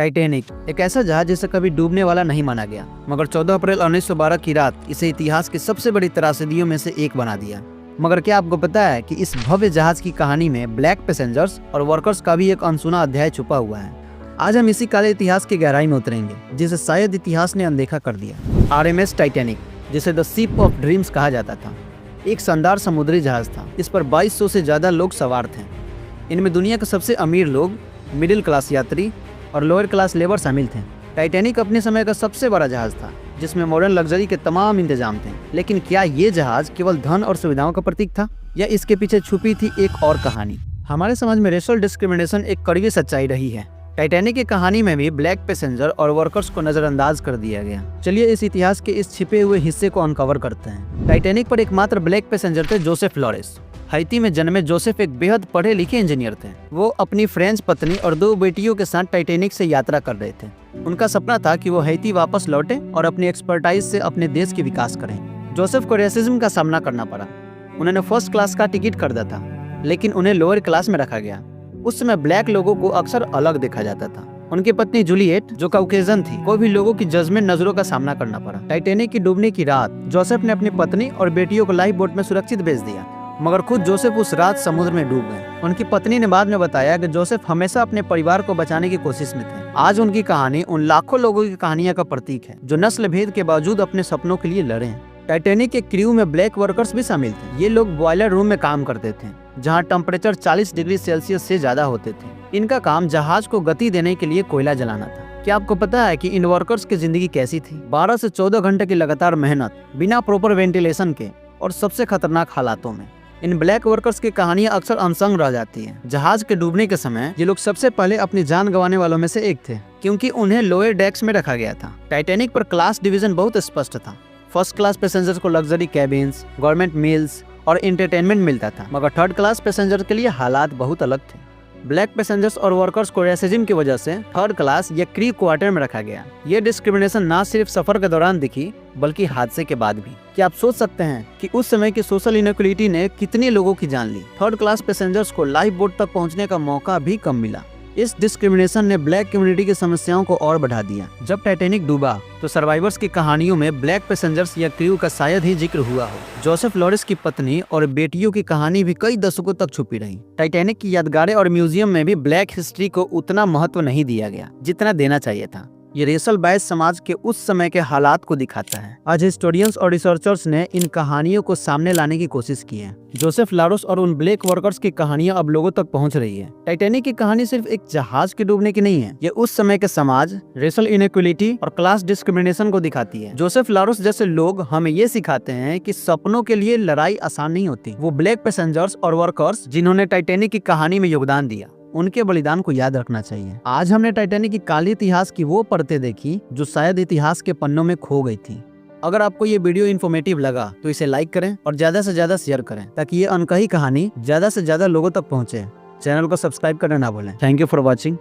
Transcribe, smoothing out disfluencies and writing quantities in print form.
Titanic एक ऐसा जहाज जिसे कभी डूबने वाला नहीं माना गया, मगर 14 अप्रैल 1912 की रात इसे इतिहास की सबसे बड़ी त्रासदियों में से एक बना दिया। मगर क्या आपको पता है कि इस भव्य जहाज की कहानी में ब्लैक पैसेंजर्स और वर्कर्स का भी एक अनसुना अध्याय छुपा हुआ है। आज हम इसी काले इतिहास की गहराई में उतरेंगे जिसे शायद इतिहास ने अनदेखा कर दिया। RMS टाइटैनिक, जिसे द शिप ऑफ ड्रीम्स कहा जाता था, एक शानदार समुद्री जहाज था। इस पर 2200 से ज्यादा लोग सवार थे। इनमें दुनिया के सबसे अमीर लोग, मिडिल क्लास यात्री और लोअर क्लास लेबर शामिल थे। टाइटैनिक अपने समय का सबसे बड़ा जहाज था जिसमें मॉडर्न लग्जरी के तमाम इंतजाम थे। लेकिन क्या ये जहाज केवल धन और सुविधाओं का प्रतीक था या इसके पीछे छुपी थी एक और कहानी? हमारे समाज में रेशियल डिस्क्रिमिनेशन एक कड़वी सच्चाई रही है। टाइटैनिक की कहानी में भी ब्लैक पैसेंजर और वर्कर्स को नजरअंदाज कर दिया गया। चलिए इस इतिहास के इस छिपे हुए हिस्से को अनकवर करते हैं। टाइटैनिक पर एकमात्र ब्लैक पैसेंजर थे जोसेफ लॉरेंस। हैती में जन्मे जोसेफ एक बेहद पढ़े लिखे इंजीनियर थे। वो अपनी फ्रेंच पत्नी और 2 बेटियों के साथ टाइटैनिक से यात्रा कर रहे थे। उनका सपना था कि वो हैती वापस लौटे और अपनी एक्सपर्टाइज से अपने देश के विकास करें। जोसेफ को रेसिज्म का सामना करना पड़ा। उन्होंने फर्स्ट क्लास का टिकट खरीदा था, लेकिन उन्हें लोअर क्लास में रखा गया। उस समय ब्लैक लोगों को अक्सर अलग देखा जाता था। उनकी पत्नी जूलियट, जो काउकेजन थी, को भी लोगों की जजमेंट नजरों का सामना करना पड़ा। टाइटैनिक की डूबने की रात जोसेफ ने अपनी पत्नी और बेटियों को लाइफ बोट में सुरक्षित भेज दिया, मगर खुद जोसेफ उस रात समुद्र में डूब गए। उनकी पत्नी ने बाद में बताया कि जोसेफ हमेशा अपने परिवार को बचाने की कोशिश में थे। आज उनकी कहानी उन लाखों लोगों की कहानियों का प्रतीक है जो नस्ल भेद के बावजूद अपने सपनों के लिए लड़े हैं। टाइटैनिक के क्रू में ब्लैक वर्कर्स भी शामिल थे। ये लोग बॉयलर रूम में काम करते थे, जहां टेम्परेचर 40 डिग्री सेल्सियस से ज्यादा होते थे। इनका काम जहाज को गति देने के लिए कोयला जलाना था। क्या आपको पता है कि इन वर्कर्स की जिंदगी कैसी थी? 12 से 14 घंटे की लगातार मेहनत, बिना प्रॉपर वेंटिलेशन के और सबसे खतरनाक हालातों में। इन ब्लैक वर्कर्स की कहानियां अक्सर अनसंग रह जाती हैं। जहाज के डूबने के समय ये लोग सबसे पहले अपनी जान गंवाने वालों में से एक थे, क्योंकि उन्हें लोअर डेक्स में रखा गया था। टाइटैनिक पर क्लास डिवीजन बहुत स्पष्ट था। फर्स्ट क्लास पैसेंजर्स को लग्जरी कैबिन्स, गवर्नमेंट मील्स और एंटरटेनमेंट मिलता था, मगर थर्ड क्लास पैसेंजर के लिए हालात बहुत अलग थे। ब्लैक पैसेंजर्स और वर्कर्स को रेसिज्म की वजह से थर्ड क्लास या क्रू क्वार्टर में रखा गया। ये डिस्क्रिमिनेशन न सिर्फ सफर के दौरान दिखी, बल्कि हादसे के बाद भी। क्या आप सोच सकते हैं कि उस समय की सोशल इनइक्वालिटी ने कितने लोगों की जान ली? थर्ड क्लास पैसेंजर्स को लाइफ बोट तक पहुंचने का मौका भी कम मिला। इस डिस्क्रिमिनेशन ने ब्लैक कम्युनिटी की समस्याओं को और बढ़ा दिया। जब टाइटैनिक डूबा तो सर्वाइवर्स की कहानियों में ब्लैक पैसेंजर्स या क्रू का शायद ही जिक्र हुआ हो। जोसेफ लॉरेंस की पत्नी और बेटियों की कहानी भी कई दशकों तक छुपी रही। टाइटैनिक की यादगारें और म्यूजियम में भी ब्लैक हिस्ट्री को उतना महत्व नहीं दिया गया जितना देना चाहिए था। ये रेशल बायस समाज के उस समय के हालात को दिखाता है। आज हिस्टोरियंस और रिसर्चर्स ने इन कहानियों को सामने लाने की कोशिश की है। जोसेफ लॉरेंस और उन ब्लैक वर्कर्स की कहानियां अब लोगों तक पहुंच रही है। टाइटैनिक की कहानी सिर्फ एक जहाज के डूबने की नहीं है, ये उस समय के समाज, रेशल इनइक्वालिटी और क्लास डिस्क्रिमिनेशन को दिखाती है। जोसेफ लॉरेंस जैसे लोग हमें ये सिखाते हैं कि सपनों के लिए लड़ाई आसान नहीं होती। वो ब्लैक पैसेंजर्स और वर्कर्स जिन्होंने टाइटैनिक की कहानी में योगदान दिया, उनके बलिदान को याद रखना चाहिए। आज हमने टाइटैनिक की काली इतिहास की वो परतें देखी जो शायद इतिहास के पन्नों में खो गई थी। अगर आपको ये वीडियो इन्फॉर्मेटिव लगा तो इसे लाइक करें और ज्यादा से ज्यादा शेयर करें ताकि ये अनकही कहानी ज्यादा से ज्यादा लोगों तक पहुंचे। चैनल को सब्सक्राइब करना ना भूलें। Thank you for watching.